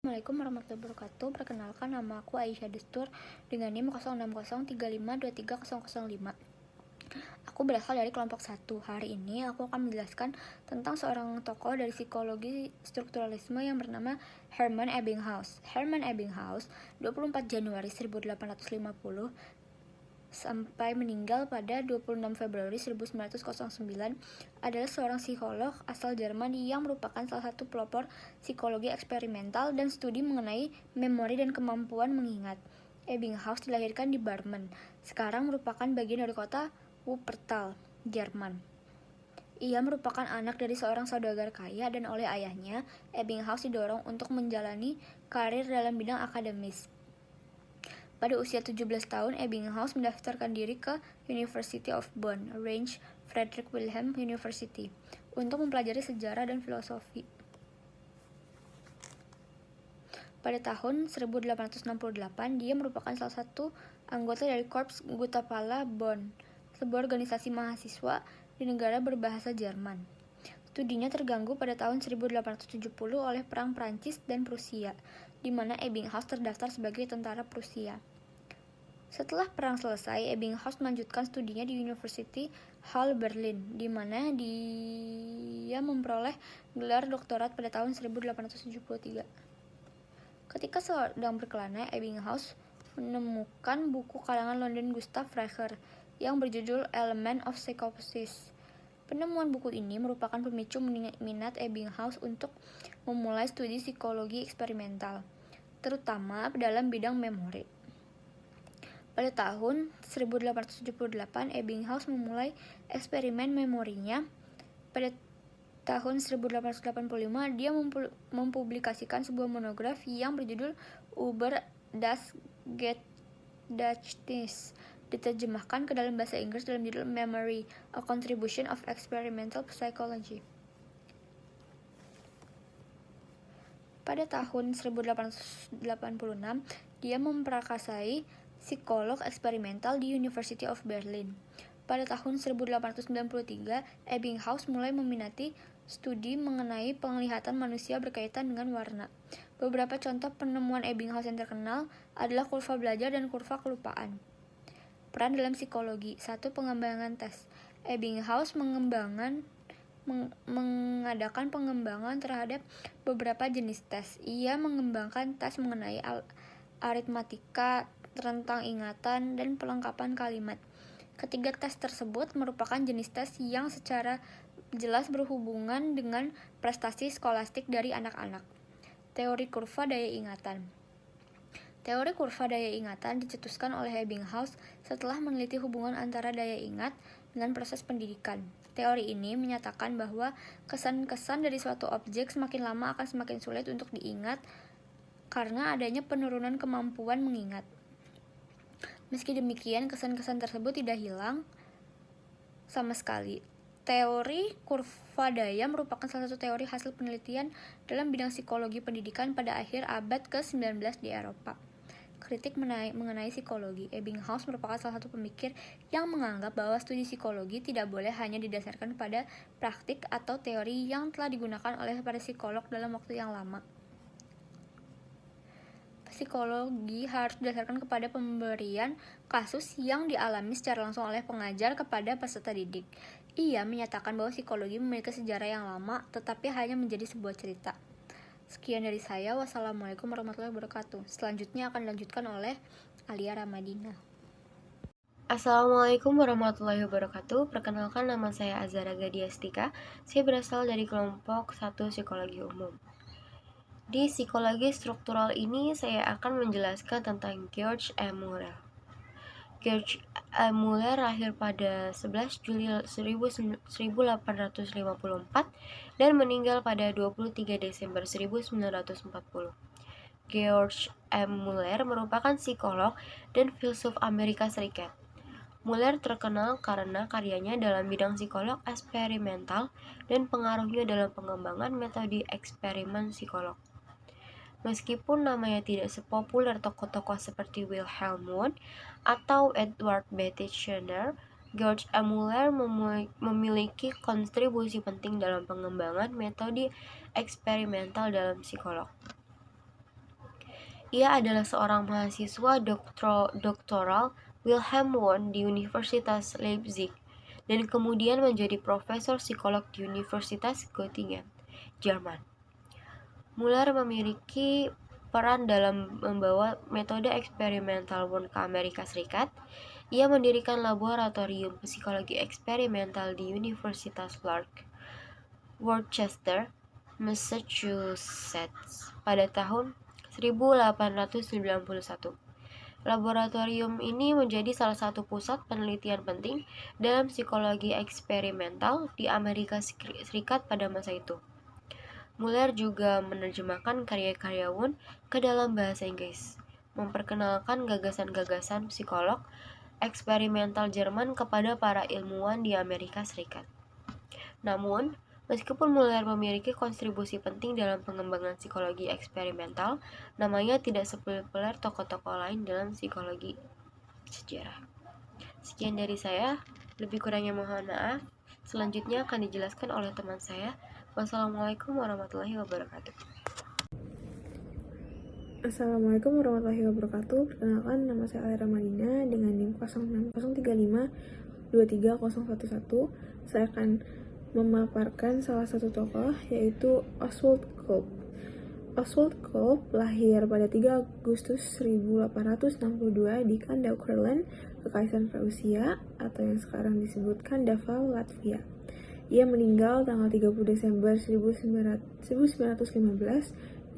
Assalamualaikum warahmatullahi wabarakatuh. Perkenalkan, nama aku Aisyah Destur dengan NIM 0603523005. Aku berasal dari kelompok 1. Hari ini aku akan menjelaskan tentang seorang tokoh dari psikologi strukturalisme yang bernama Hermann Ebbinghaus. Hermann Ebbinghaus 24 Januari 1850 sampai meninggal pada 26 Februari 1909 adalah seorang psikolog asal Jerman yang merupakan salah satu pelopor psikologi eksperimental dan studi mengenai memori dan kemampuan mengingat. Ebbinghaus dilahirkan di Barmen, sekarang merupakan bagian dari kota Wuppertal, Jerman. Ia merupakan anak dari seorang saudagar kaya dan oleh ayahnya, Ebbinghaus didorong untuk menjalani karir dalam bidang akademis. Pada usia 17 tahun, Ebbinghaus mendaftarkan diri ke University of Bonn, Rhein Friedrich Wilhelm University, untuk mempelajari sejarah dan filosofi. Pada tahun 1868, dia merupakan salah satu anggota dari Korps Guttapala Bonn, sebuah organisasi mahasiswa di negara berbahasa Jerman. Studinya terganggu pada tahun 1870 oleh Perang Prancis dan Prusia, di mana Ebbinghaus terdaftar sebagai tentara Prusia. Setelah perang selesai, Ebbinghaus melanjutkan studinya di University Halle Berlin, di mana dia memperoleh gelar doktorat pada tahun 1873. Ketika sedang berkelana, Ebbinghaus menemukan buku karangan London Gustav Recher yang berjudul Element of Psychosis. Penemuan buku ini merupakan pemicu minat Ebbinghaus untuk memulai studi psikologi eksperimental, terutama dalam bidang memori. Pada tahun 1878, Ebbinghaus memulai eksperimen memorinya. Pada tahun 1885, dia mempublikasikan sebuah monografi yang berjudul Über das Gedächtnis, diterjemahkan ke dalam bahasa Inggris dalam judul Memory, A Contribution of Experimental Psychology. Pada tahun 1886, dia memprakarsai psikolog eksperimental di University of Berlin. Pada tahun 1893, Ebbinghaus mulai meminati studi mengenai penglihatan manusia berkaitan dengan warna. Beberapa contoh penemuan Ebbinghaus yang terkenal adalah kurva belajar dan kurva kelupaan. Peran dalam psikologi. 1. Pengembangan tes. Ebbinghaus mengadakan pengembangan terhadap beberapa jenis tes. Ia mengembangkan tes mengenai aritmatika, rentang ingatan, dan pelengkapan kalimat. Ketiga tes tersebut merupakan jenis tes yang secara jelas berhubungan dengan prestasi skolastik dari anak-anak. Teori kurva daya ingatan. Teori kurva daya ingatan dicetuskan oleh Ebbinghaus setelah meneliti hubungan antara daya ingat dengan proses pendidikan. Teori ini menyatakan bahwa kesan-kesan dari suatu objek semakin lama akan semakin sulit untuk diingat karena adanya penurunan kemampuan mengingat. Meski demikian, kesan-kesan tersebut tidak hilang sama sekali. Teori kurva daya merupakan salah satu teori hasil penelitian dalam bidang psikologi pendidikan pada akhir abad ke-19 di Eropa. Kritik mengenai psikologi. Ebbinghaus merupakan salah satu pemikir yang menganggap bahwa studi psikologi tidak boleh hanya didasarkan pada praktik atau teori yang telah digunakan oleh para psikolog dalam waktu yang lama. Psikologi harus didasarkan kepada pemberian kasus yang dialami secara langsung oleh pengajar kepada peserta didik. Ia menyatakan bahwa psikologi memiliki sejarah yang lama, tetapi hanya menjadi sebuah cerita. Sekian dari saya. Wassalamualaikum warahmatullahi wabarakatuh. Selanjutnya akan dilanjutkan oleh Alia Ramadina. Assalamualaikum warahmatullahi wabarakatuh. Perkenalkan, nama saya Azara Gadiastika. Saya berasal dari kelompok 1 Psikologi Umum. Di psikologi struktural ini saya akan menjelaskan tentang George M. Muller. George M. Muller lahir pada 11 Juli 1854 dan meninggal pada 23 Desember 1940. George M. Muller merupakan psikolog dan filsuf Amerika Serikat. Muller terkenal karena karyanya dalam bidang psikolog eksperimental dan pengaruhnya dalam pengembangan metode eksperimen psikolog. Meskipun namanya tidak sepopuler tokoh-tokoh seperti Wilhelm Wundt atau Edward Beatty Skinner, George M. Muller memiliki kontribusi penting dalam pengembangan metode eksperimental dalam psikolog. Ia adalah seorang mahasiswa doktoral Wilhelm Wundt di Universitas Leipzig dan kemudian menjadi profesor psikolog di Universitas Göttingen, Jerman. Muller memiliki peran dalam membawa metode eksperimental Wundt ke Amerika Serikat. Ia mendirikan laboratorium psikologi eksperimental di Universitas Clark, Worcester, Massachusetts pada tahun 1891. Laboratorium ini menjadi salah satu pusat penelitian penting dalam psikologi eksperimental di Amerika Serikat pada masa itu. Muller juga menerjemahkan karya-karya Wundt ke dalam bahasa Inggris, memperkenalkan gagasan-gagasan psikolog eksperimental Jerman kepada para ilmuwan di Amerika Serikat. Namun, meskipun Muller memiliki kontribusi penting dalam pengembangan psikologi eksperimental, namanya tidak sepopuler tokoh-tokoh lain dalam psikologi sejarah. Sekian dari saya, lebih kurangnya mohon maaf. Selanjutnya akan dijelaskan oleh teman saya. Wassalamualaikum warahmatullahi wabarakatuh. Assalamualaikum warahmatullahi wabarakatuh. Perkenalkan, nama saya Alera Madina dengan NIM 06035 Saya akan memaparkan salah satu tokoh, yaitu Oswald Kolb. Oswald Kolb lahir pada 3 Agustus 1862 di Kandau, Kurland, Kekaisaran Prussia atau yang sekarang disebut Kandava, Latvia. Ia meninggal tanggal 30 Desember 1915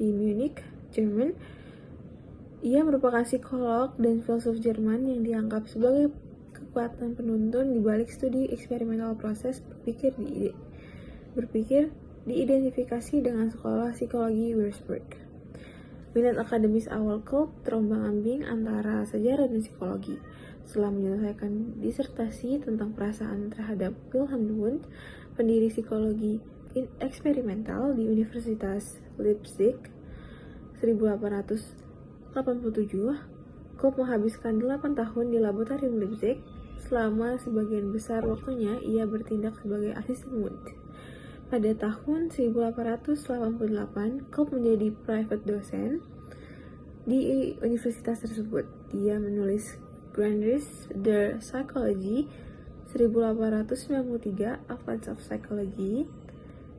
di Munich, Jerman. Ia merupakan psikolog dan filsuf Jerman yang dianggap sebagai kekuatan penuntun di balik studi eksperimental proses berpikir diidentifikasi dengan sekolah psikologi Würzburg. Minat akademis awal Kolb terombang-ambing antara sejarah dan psikologi. Setelah menyelesaikan disertasi tentang perasaan terhadap Wilhelm Wundt, pendiri psikologi eksperimental di Universitas Leipzig 1887, Kolb menghabiskan 8 tahun di laboratorium Leipzig. Selama sebagian besar waktunya ia bertindak sebagai asisten Wundt. Pada tahun 1888, Kolb menjadi private dosen di universitas tersebut. Dia menulis Grundrisse der Psychologie 1893, Advance of Psychology,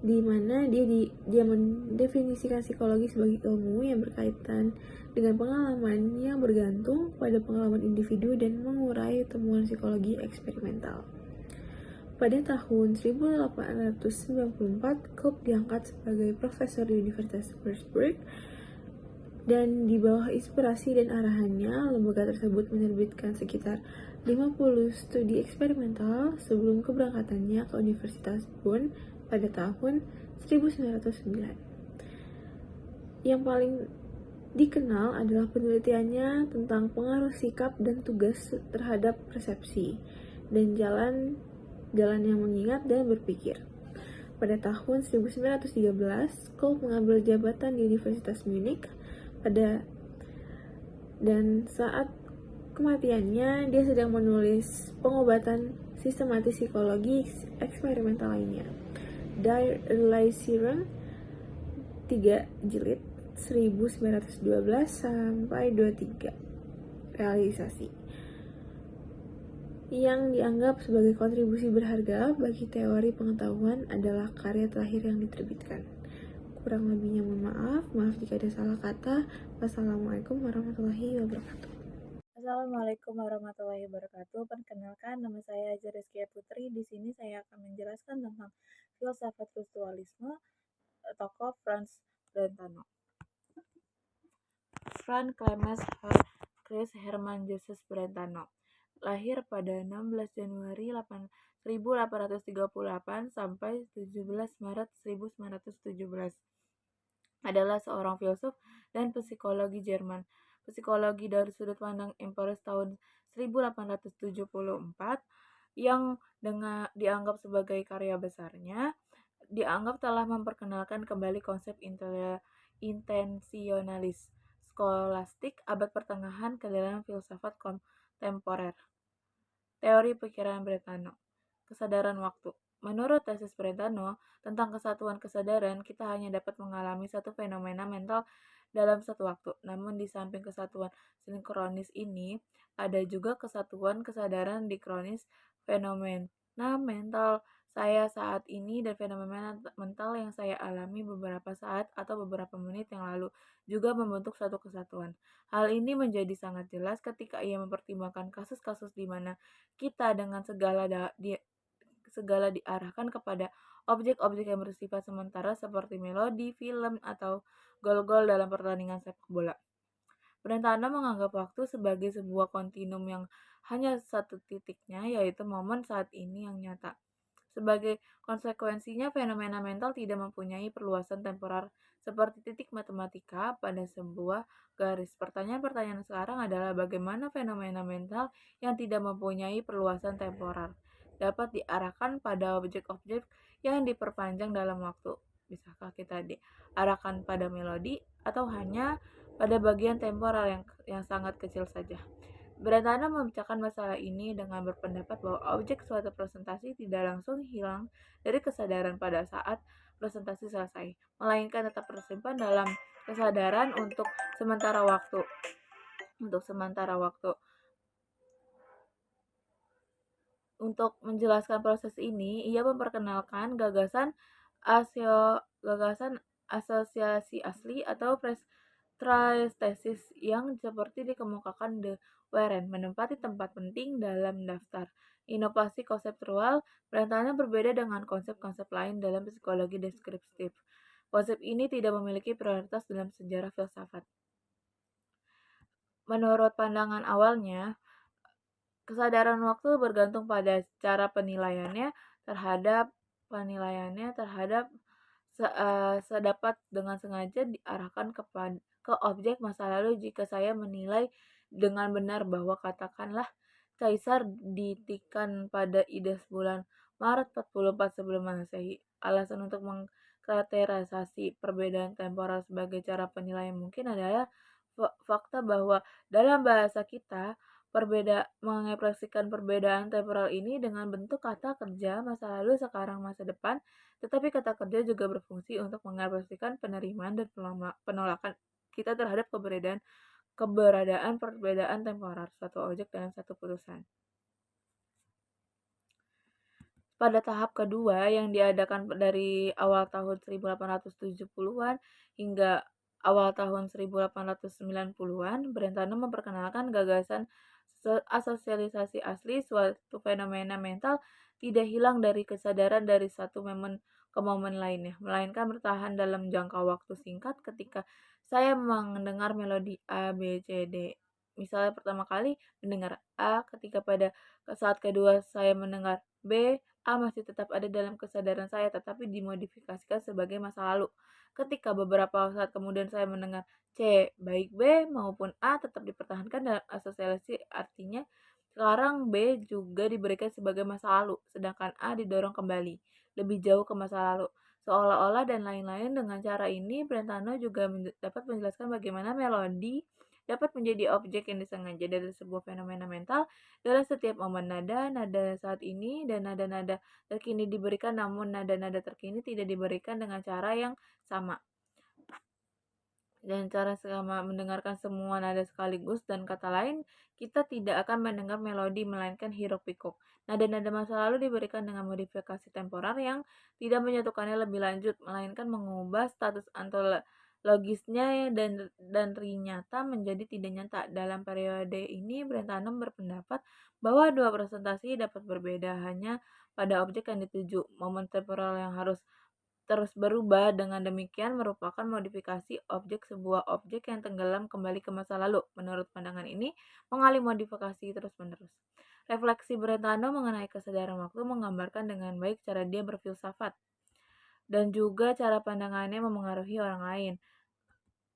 di mana dia mendefinisikan psikologi sebagai ilmu yang berkaitan dengan pengalaman yang bergantung pada pengalaman individu dan mengurai temuan psikologi eksperimental. Pada tahun 1894, Kolb diangkat sebagai profesor di Universitas Würzburg, dan di bawah inspirasi dan arahannya, lembaga tersebut menerbitkan sekitar 50 studi eksperimental sebelum keberangkatannya ke Universitas Bonn pada tahun 1909. Yang paling dikenal adalah penelitiannya tentang pengaruh sikap dan tugas terhadap persepsi dan jalan yang mengingat dan berpikir. Pada tahun 1913, Kolb mengambil jabatan di Universitas Munich. Dan saat kematiannya, dia sedang menulis pengobatan sistematis psikologi eksperimental lainnya, Die Erleuchtung, 3 jilid 1912 sampai 23. Realisasi yang dianggap sebagai kontribusi berharga bagi teori pengetahuan adalah karya terakhir yang diterbitkan. Kurang lebihnya mohon maaf jika ada salah kata. Wassalamualaikum warahmatullahi wabarakatuh. Assalamualaikum warahmatullahi wabarakatuh. Perkenalkan, nama saya Aja Rizkia Putri. Di sini saya akan menjelaskan tentang filsafat strukturalisme, tokoh Franz Brentano. Franz Clemens Chris Hermann Joseph Brentano lahir pada 16 Januari 1838 sampai 17 Maret 1917. Adalah seorang filsuf dan psikologi Jerman. Psikologi dari sudut pandang empiris tahun 1874 yang dianggap sebagai karya besarnya, dianggap telah memperkenalkan kembali konsep intensionalis skolastik abad pertengahan ke dalam filsafat kontemporer. Teori pikiran Brentano. Kesadaran waktu. Menurut tesis Brentano tentang kesatuan kesadaran, kita hanya dapat mengalami satu fenomena mental dalam satu waktu. Namun di samping kesatuan sinkronis ini, ada juga kesatuan kesadaran dikronis fenomena mental saya saat ini dan fenomena mental yang saya alami beberapa saat atau beberapa menit yang lalu juga membentuk satu kesatuan. Hal ini menjadi sangat jelas ketika ia mempertimbangkan kasus-kasus di mana kita dengan segala diarahkan kepada objek-objek yang bersifat sementara seperti melodi, film, atau gol-gol dalam pertandingan sepak bola. Brentano menganggap waktu sebagai sebuah kontinum yang hanya satu titiknya, yaitu momen saat ini yang nyata. Sebagai konsekuensinya, fenomena mental tidak mempunyai perluasan temporer seperti titik matematika pada sebuah garis. Pertanyaan-pertanyaan sekarang adalah bagaimana fenomena mental yang tidak mempunyai perluasan temporer dapat diarahkan pada objek-objek yang diperpanjang dalam waktu. Bisakah kita diarahkan pada melodi atau hanya pada bagian temporal yang sangat kecil saja? Brentano memecahkan masalah ini dengan berpendapat bahwa objek suatu presentasi tidak langsung hilang dari kesadaran pada saat presentasi selesai, melainkan tetap tersimpan dalam kesadaran untuk sementara waktu. Untuk menjelaskan proses ini, ia memperkenalkan gagasan asosiasi asli atau praestesis yang seperti dikemukakan De Warren menempati tempat penting dalam daftar inovasi konseptual. Brentano berbeda dengan konsep-konsep lain dalam psikologi deskriptif. Konsep ini tidak memiliki prioritas dalam sejarah filsafat. Menurut pandangan awalnya, kesadaran waktu bergantung pada cara penilaiannya terhadap sedapat dengan sengaja diarahkan ke objek masa lalu. Jika saya menilai dengan benar bahwa katakanlah Kaisar ditikan pada Ides bulan Maret 44 sebelum Masehi, alasan untuk mengkategorisasi perbedaan temporal sebagai cara penilaian mungkin adalah fakta bahwa dalam bahasa kita mengekspresikan perbedaan temporal ini dengan bentuk kata kerja masa lalu, sekarang, masa depan, tetapi kata kerja juga berfungsi untuk mengekspresikan penerimaan dan penolakan kita terhadap keberadaan perbedaan temporal suatu objek dalam satu putusan. Pada tahap kedua yang diadakan dari awal tahun 1870-an hingga awal tahun 1890-an, Brentano memperkenalkan gagasan asosialisasi asli. Suatu fenomena mental tidak hilang dari kesadaran dari satu momen ke momen lainnya, melainkan bertahan dalam jangka waktu singkat. Ketika saya mendengar melodi A, B, C, D, misalnya pertama kali mendengar A, ketika pada saat kedua saya mendengar B, A masih tetap ada dalam kesadaran saya, tetapi dimodifikasikan sebagai masa lalu. Ketika beberapa saat kemudian saya mendengar C, baik B maupun A tetap dipertahankan dalam asosiasi, artinya sekarang B juga diberikan sebagai masa lalu, sedangkan A didorong kembali lebih jauh ke masa lalu. Seolah-olah dan lain-lain. Dengan cara ini, Brentano juga dapat menjelaskan bagaimana melodi dapat menjadi objek yang disengaja dari sebuah fenomena mental dalam setiap momen. Nada saat ini dan nada-nada terkini diberikan, namun nada-nada terkini tidak diberikan dengan cara yang sama. Dan cara sama mendengarkan semua nada sekaligus, dan kata lain, kita tidak akan mendengar melodi melainkan hiruk pikuk. Nada-nada masa lalu diberikan dengan modifikasi temporer yang tidak menyatukannya lebih lanjut, melainkan mengubah status ontologisnya dan ternyata menjadi tidak nyata. Dalam periode ini, Brentano berpendapat bahwa dua presentasi dapat berbeda hanya pada objek yang dituju. Momen temporal yang harus terus berubah dengan demikian merupakan modifikasi objek, sebuah objek yang tenggelam kembali ke masa lalu. Menurut pandangan ini, mengalami modifikasi terus-menerus. Refleksi Brentano mengenai kesadaran waktu menggambarkan dengan baik cara dia berfilsafat dan juga cara pandangannya memengaruhi orang lain,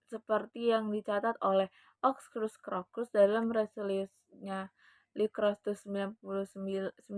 seperti yang dicatat oleh Oxcruz Crocus dalam resolusinya Licrostus 1939.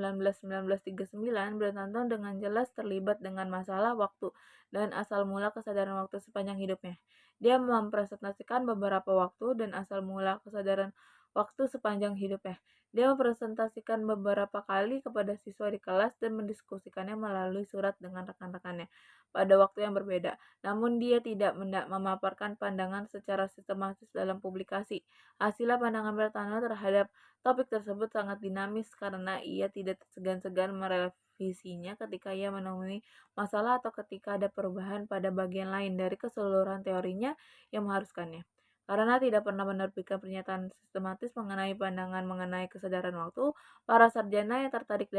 Brentano dengan jelas terlibat dengan masalah waktu dan asal mula kesadaran waktu sepanjang hidupnya. Dia mempresentasikan beberapa waktu dan asal mula kesadaran waktu sepanjang hidupnya. Dia mempresentasikan beberapa kali kepada siswa di kelas dan mendiskusikannya melalui surat dengan rekan-rekannya pada waktu yang berbeda. Namun dia tidak memaparkan pandangan secara sistematis dalam publikasi. Hasilnya pandangan Bertano terhadap topik tersebut sangat dinamis karena ia tidak segan-segan merevisinya ketika ia menemui masalah atau ketika ada perubahan pada bagian lain dari keseluruhan teorinya yang mengharuskannya. Karena tidak pernah menerbitkan pernyataan sistematis mengenai pandangan mengenai kesadaran waktu, para sarjana yang tertarik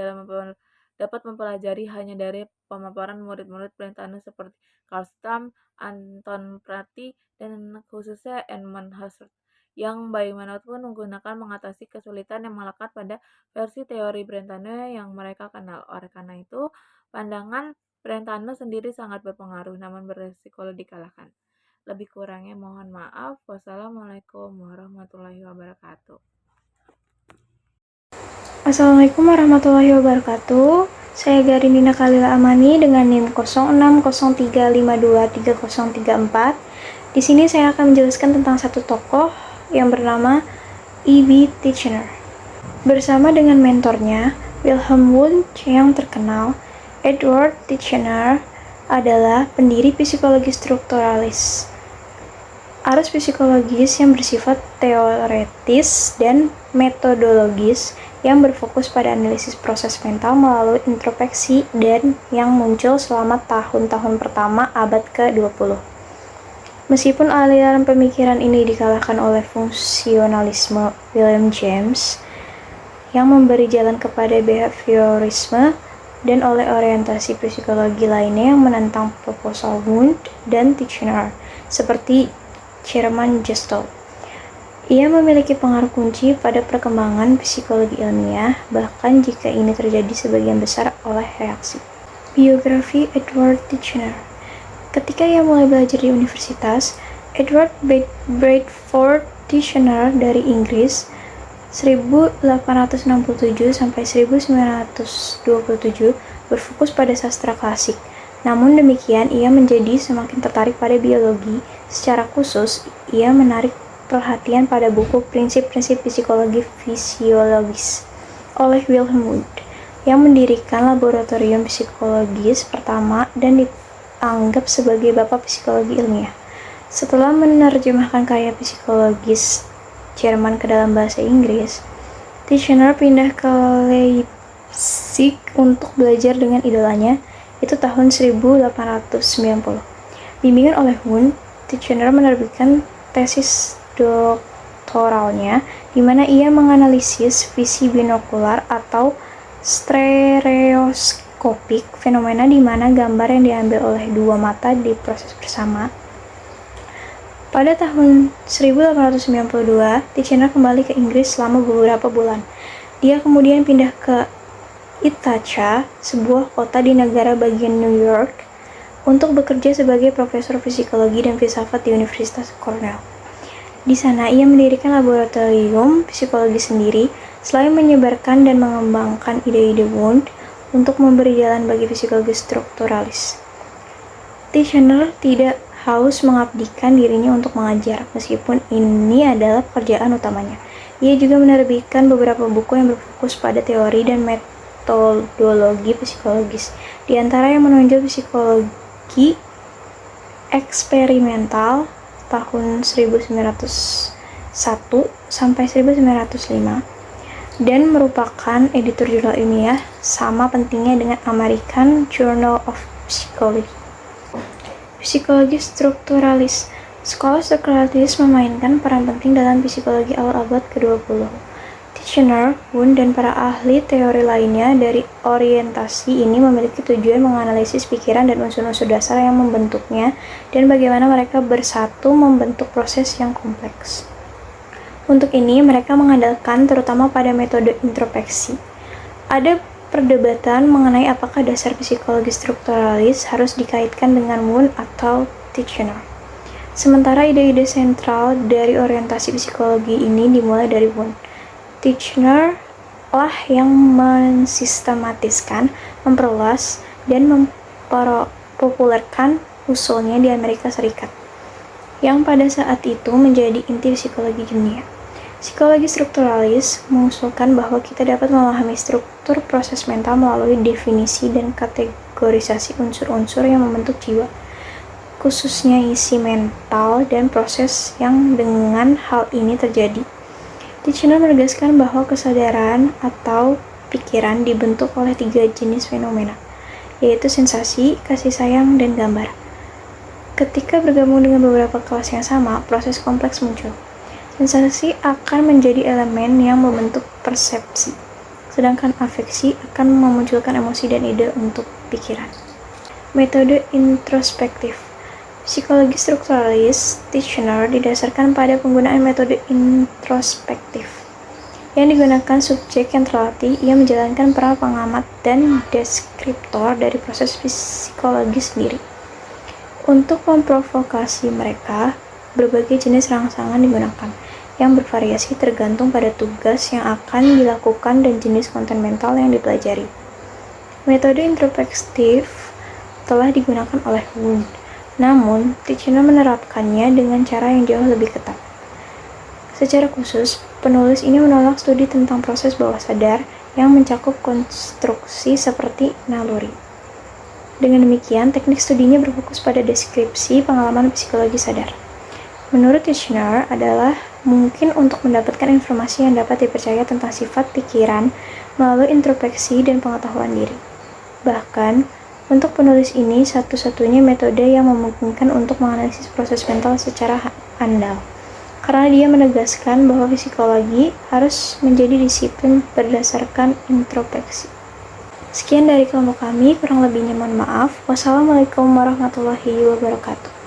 dapat mempelajari hanya dari pemaparan murid-murid Brentano seperti Carl Stam, Anton Prati, dan khususnya Edmund Husserl, yang bagaimanapun menggunakan mengatasi kesulitan yang melekat pada versi teori Brentano yang mereka kenal. Oleh karena itu, pandangan Brentano sendiri sangat berpengaruh, namun beresiko dikalahkan. Lebih kurangnya mohon maaf. Wassalamualaikum warahmatullahi wabarakatuh. Assalamualaikum warahmatullahi wabarakatuh. Saya Garinina Kalila Amani dengan NIM 0603523034. Di sini saya akan menjelaskan tentang satu tokoh yang bernama E.B. Titchener. Bersama dengan mentornya, Wilhelm Wundt yang terkenal, Edward Titchener adalah pendiri psikologi strukturalis. Arus psikologis yang bersifat teoretis dan metodologis yang berfokus pada analisis proses mental melalui introspeksi dan yang muncul selama tahun-tahun pertama abad ke-20. Meskipun aliran pemikiran ini dikalahkan oleh fungsionalisme William James yang memberi jalan kepada behaviorisme dan oleh orientasi psikologi lainnya yang menentang proposal Wundt dan Titchener, seperti Chairman Gestalt. Ia memiliki pengaruh kunci pada perkembangan psikologi ilmiah, bahkan jika ini terjadi sebagian besar oleh reaksi. Biografi Edward Titchener. Ketika ia mulai belajar di universitas, Edward Bradford Titchener dari Inggris 1867 sampai 1927 berfokus pada sastra klasik. Namun demikian, ia menjadi semakin tertarik pada biologi. Secara khusus, ia menarik perhatian pada buku Prinsip-prinsip Psikologi Fisiologis oleh Wilhelm Wundt, yang mendirikan laboratorium psikologis pertama dan dianggap sebagai bapak psikologi ilmiah. Setelah menerjemahkan karya psikologis Jerman ke dalam bahasa Inggris, Titchener pindah ke Leipzig untuk belajar dengan idolanya, itu tahun 1890. Bimbingan oleh Wundt, Titchener menerbitkan tesis doktoralnya di mana ia menganalisis visi binokular atau stereoskopik, fenomena di mana gambar yang diambil oleh dua mata diproses bersama. Pada tahun 1892, Titchener kembali ke Inggris selama beberapa bulan. Dia kemudian pindah ke Ithaca, sebuah kota di negara bagian New York, untuk bekerja sebagai profesor psikologi dan filsafat di Universitas Cornell. Di sana, ia mendirikan laboratorium psikologi sendiri, selain menyebarkan dan mengembangkan ide-ide Wundt untuk memberi jalan bagi psikologi strukturalis. Titchener tidak haus mengabdikan dirinya untuk mengajar, meskipun ini adalah pekerjaan utamanya. Ia juga menerbitkan beberapa buku yang berfokus pada teori dan metodologi psikologis, di antara yang menonjol psikologi eksperimental tahun 1901 sampai 1905 dan merupakan editor jurnal ilmiah sama pentingnya dengan American Journal of Psychology. Psikologi strukturalis. Sekolah strukturalis memainkan peran penting dalam psikologi awal abad ke-20. Titchener, Wundt, dan para ahli teori lainnya dari orientasi ini memiliki tujuan menganalisis pikiran dan unsur-unsur dasar yang membentuknya dan bagaimana mereka bersatu membentuk proses yang kompleks. Untuk ini, mereka mengandalkan terutama pada metode introspeksi. Ada perdebatan mengenai apakah dasar psikologi strukturalis harus dikaitkan dengan Wundt atau Titchener. Sementara ide-ide sentral dari orientasi psikologi ini dimulai dari Wundt. Titchener lah yang mensistematiskan, memperluas, dan mempopulerkan usulnya di Amerika Serikat, yang pada saat itu menjadi inti psikologi dunia. Psikologi strukturalis mengusulkan bahwa kita dapat memahami struktur proses mental melalui definisi dan kategorisasi unsur-unsur yang membentuk jiwa, khususnya isi mental dan proses yang dengan hal ini terjadi. Titchener menegaskan bahwa kesadaran atau pikiran dibentuk oleh 3 jenis fenomena, yaitu sensasi, kasih sayang, dan gambar. Ketika bergabung dengan beberapa kelas yang sama, proses kompleks muncul. Sensasi akan menjadi elemen yang membentuk persepsi, sedangkan afeksi akan memunculkan emosi dan ide untuk pikiran. Metode introspektif. Psikologi strukturalis Titchener didasarkan pada penggunaan metode introspektif. Yang digunakan subjek yang terlatih, ia menjalankan peran pengamat dan deskriptor dari proses psikologi sendiri. Untuk memprovokasi mereka, berbagai jenis rangsangan digunakan, yang bervariasi tergantung pada tugas yang akan dilakukan dan jenis konten mental yang dipelajari. Metode introspektif telah digunakan oleh Wundt, namun Titchener menerapkannya dengan cara yang jauh lebih ketat. Secara khusus, penulis ini menolak studi tentang proses bawah sadar yang mencakup konstruksi seperti naluri. Dengan demikian, teknik studinya berfokus pada deskripsi pengalaman psikologi sadar. Menurut Titchener adalah mungkin untuk mendapatkan informasi yang dapat dipercaya tentang sifat pikiran melalui introspeksi dan pengetahuan diri. Bahkan, untuk penulis ini satu-satunya metode yang memungkinkan untuk menganalisis proses mental secara andal. Karena dia menegaskan bahwa psikologi harus menjadi disiplin berdasarkan introspeksi. Sekian dari kelompok kami, kurang lebihnya mohon maaf. Wassalamualaikum warahmatullahi wabarakatuh.